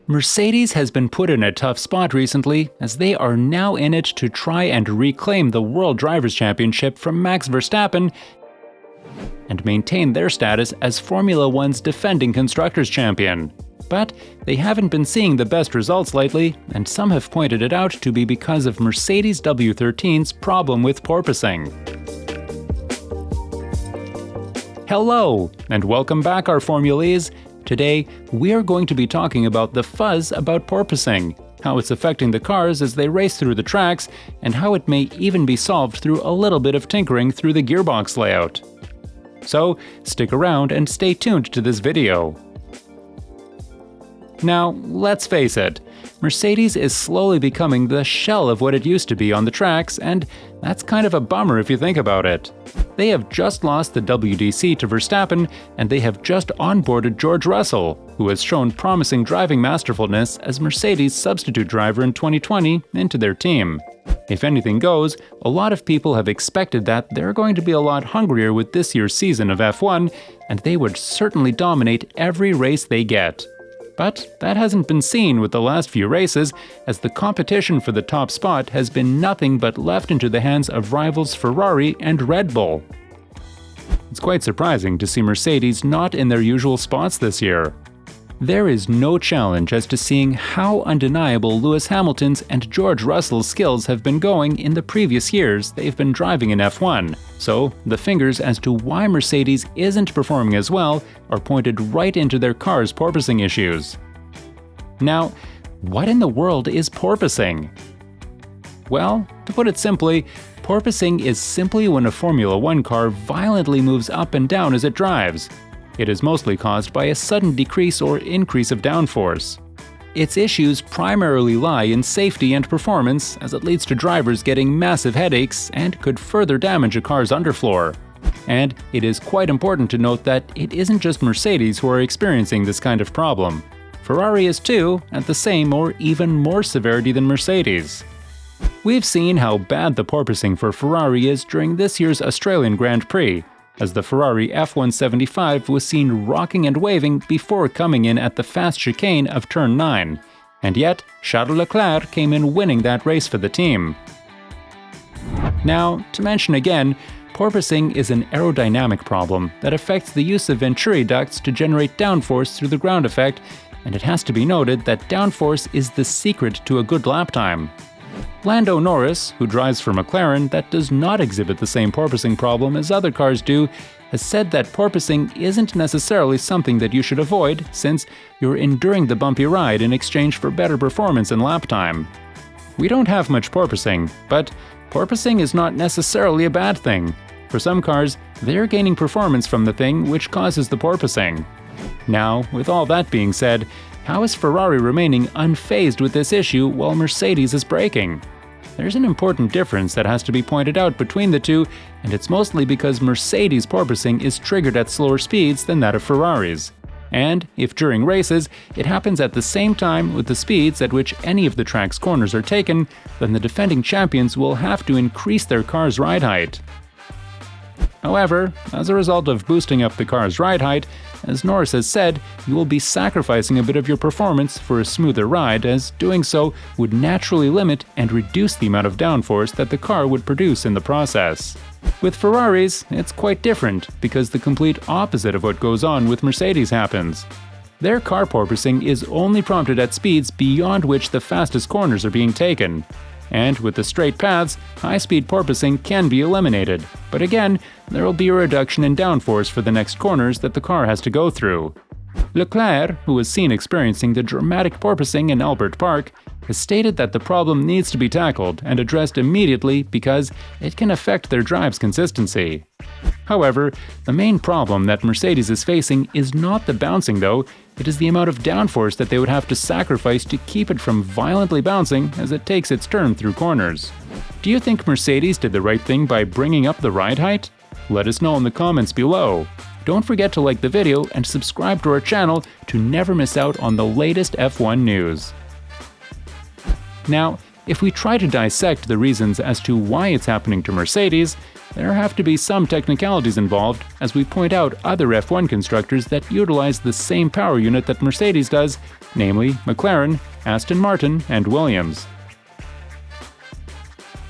Mercedes has been put in a tough spot recently, as they are now in it to try and reclaim the World Drivers' Championship from Max Verstappen and maintain their status as Formula One's defending Constructors Champion. But they haven't been seeing the best results lately, and some have pointed it out to be because of Mercedes W13's problem with porpoising. Hello, and welcome back, our Formulees. Today, we are going to be talking about the fuzz about porpoising, how it's affecting the cars as they race through the tracks, and how it may even be solved through a little bit of tinkering through the gearbox layout. So, stick around and stay tuned to this video. Now, let's face it, Mercedes is slowly becoming the shell of what it used to be on the tracks, and that's kind of a bummer if you think about it. They have just lost the WDC to Verstappen, and they have just onboarded George Russell, who has shown promising driving masterfulness as Mercedes' substitute driver in 2020, into their team. If anything goes, a lot of people have expected that they're going to be a lot hungrier with this year's season of F1, and they would certainly dominate every race they get. But that hasn't been seen with the last few races, as the competition for the top spot has been nothing but left into the hands of rivals Ferrari and Red Bull. It's quite surprising to see Mercedes not in their usual spots this year. There is no challenge as to seeing how undeniable Lewis Hamilton's and George Russell's skills have been going in the previous years they've been driving in F1, so the fingers as to why Mercedes isn't performing as well are pointed right into their car's porpoising issues. Now, what in the world is porpoising? Well, to put it simply, porpoising is simply when a Formula One car violently moves up and down as it drives. It is mostly caused by a sudden decrease or increase of downforce. Its issues primarily lie in safety and performance, as it leads to drivers getting massive headaches and could further damage a car's underfloor. And it is quite important to note that it isn't just Mercedes who are experiencing this kind of problem. Ferrari is too, at the same or even more severity than Mercedes. We've seen how bad the porpoising for Ferrari is during this year's Australian Grand Prix, as the Ferrari F1's 75 was seen rocking and waving before coming in at the fast chicane of turn 9, and yet Charles Leclerc came in winning that race for the team. Now, to mention again, porpoising is an aerodynamic problem that affects the use of venturi ducts to generate downforce through the ground effect, and it has to be noted that downforce is the secret to a good lap time. Lando Norris, who drives for McLaren that does not exhibit the same porpoising problem as other cars do, has said that porpoising isn't necessarily something that you should avoid, since you're enduring the bumpy ride in exchange for better performance and lap time. We don't have much porpoising, but porpoising is not necessarily a bad thing. For some cars, they're gaining performance from the thing which causes the porpoising. Now, with all that being said, how is Ferrari remaining unfazed with this issue while Mercedes is braking? There's an important difference that has to be pointed out between the two, and it's mostly because Mercedes' porpoising is triggered at slower speeds than that of Ferrari's. And if during races it happens at the same time with the speeds at which any of the track's corners are taken, then the defending champions will have to increase their car's ride height. However, as a result of boosting up the car's ride height, as Norris has said, you will be sacrificing a bit of your performance for a smoother ride, as doing so would naturally limit and reduce the amount of downforce that the car would produce in the process. With Ferraris, it's quite different, because the complete opposite of what goes on with Mercedes happens. Their car porpoising is only prompted at speeds beyond which the fastest corners are being taken. And with the straight paths, high-speed porpoising can be eliminated, but again, there will be a reduction in downforce for the next corners that the car has to go through. Leclerc, who was seen experiencing the dramatic porpoising in Albert Park, has stated that the problem needs to be tackled and addressed immediately because it can affect their drive's consistency. However, the main problem that Mercedes is facing is not the bouncing though, it is the amount of downforce that they would have to sacrifice to keep it from violently bouncing as it takes its turn through corners. Do you think Mercedes did the right thing by bringing up the ride height? Let us know in the comments below. Don't forget to like the video and subscribe to our channel to never miss out on the latest F1 news. Now, if we try to dissect the reasons as to why it's happening to Mercedes, there have to be some technicalities involved, as we point out other F1 constructors that utilize the same power unit that Mercedes does, namely McLaren, Aston Martin, and Williams.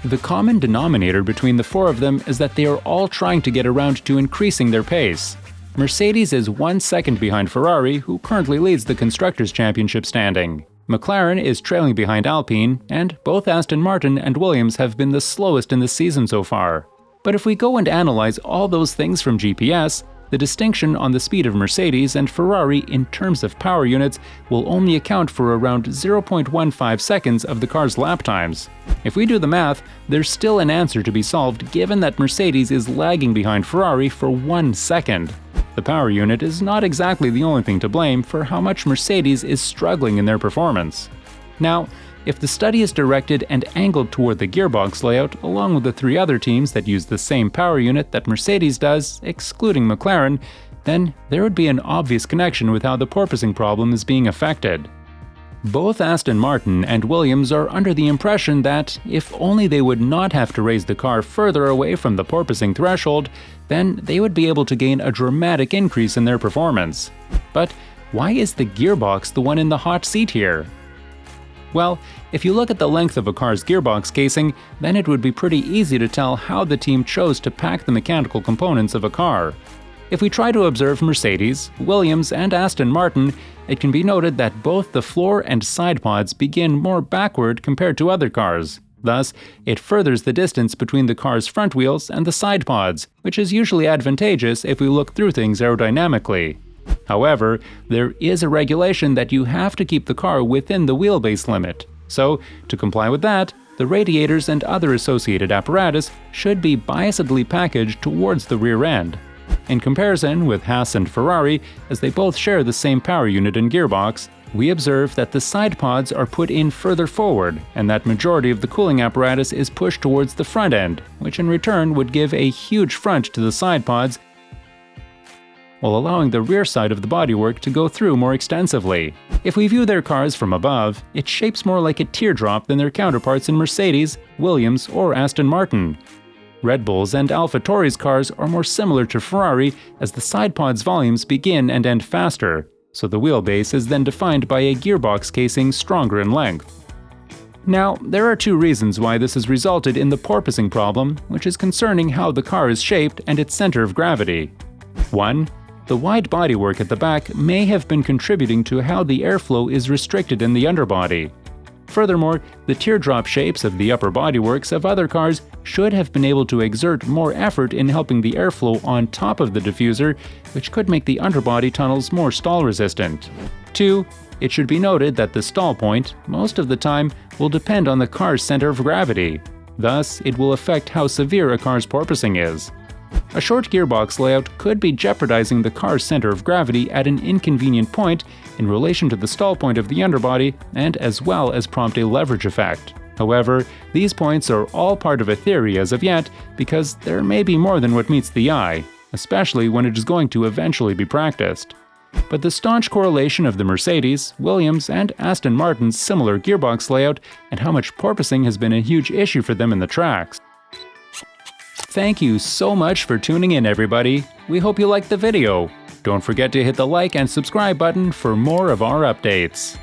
The common denominator between the four of them is that they are all trying to get around to increasing their pace. Mercedes is 1 second behind Ferrari, who currently leads the Constructors Championship standing. McLaren is trailing behind Alpine, and both Aston Martin and Williams have been the slowest in the season so far. But if we go and analyze all those things from GPS, the distinction on the speed of Mercedes and Ferrari in terms of power units will only account for around 0.15 seconds of the car's lap times. If we do the math, there's still an answer to be solved given that Mercedes is lagging behind Ferrari for 1 second. The power unit is not exactly the only thing to blame for how much Mercedes is struggling in their performance. Now, if the study is directed and angled toward the gearbox layout along with the 3 other teams that use the same power unit that Mercedes does, excluding McLaren, then there would be an obvious connection with how the porpoising problem is being affected. Both Aston Martin and Williams are under the impression that if only they would not have to raise the car further away from the porpoising threshold, then they would be able to gain a dramatic increase in their performance. But why is the gearbox the one in the hot seat here? Well, if you look at the length of a car's gearbox casing, then it would be pretty easy to tell how the team chose to pack the mechanical components of a car. If we try to observe Mercedes, Williams, and Aston Martin, it can be noted that both the floor and side pods begin more backward compared to other cars. Thus, it furthers the distance between the car's front wheels and the side pods, which is usually advantageous if we look through things aerodynamically. However, there is a regulation that you have to keep the car within the wheelbase limit. So, to comply with that, the radiators and other associated apparatus should be biasedly packaged towards the rear end. In comparison with Haas and Ferrari, as they both share the same power unit and gearbox, we observe that the side pods are put in further forward and that majority of the cooling apparatus is pushed towards the front end, which in return would give a huge front to the side pods while allowing the rear side of the bodywork to go through more extensively. If we view their cars from above, it shapes more like a teardrop than their counterparts in Mercedes, Williams, or Aston Martin. Red Bull's and AlphaTauri's cars are more similar to Ferrari as the side pods' volumes begin and end faster, so the wheelbase is then defined by a gearbox casing stronger in length. Now, there are 2 reasons why this has resulted in the porpoising problem, which is concerning how the car is shaped and its center of gravity. 1. The wide bodywork at the back may have been contributing to how the airflow is restricted in the underbody. Furthermore, the teardrop shapes of the upper bodyworks of other cars should have been able to exert more effort in helping the airflow on top of the diffuser, which could make the underbody tunnels more stall-resistant. 2. It should be noted that the stall point, most of the time, will depend on the car's center of gravity. Thus, it will affect how severe a car's porpoising is. A short gearbox layout could be jeopardizing the car's center of gravity at an inconvenient point in relation to the stall point of the underbody and as well as prompt a leverage effect. However, these points are all part of a theory as of yet because there may be more than what meets the eye, especially when it is going to eventually be practiced. But the staunch correlation of the Mercedes, Williams, and Aston Martin's similar gearbox layout and how much porpoising has been a huge issue for them in the tracks. Thank you so much for tuning in, everybody. We hope you liked the video. Don't forget to hit the like and subscribe button for more of our updates.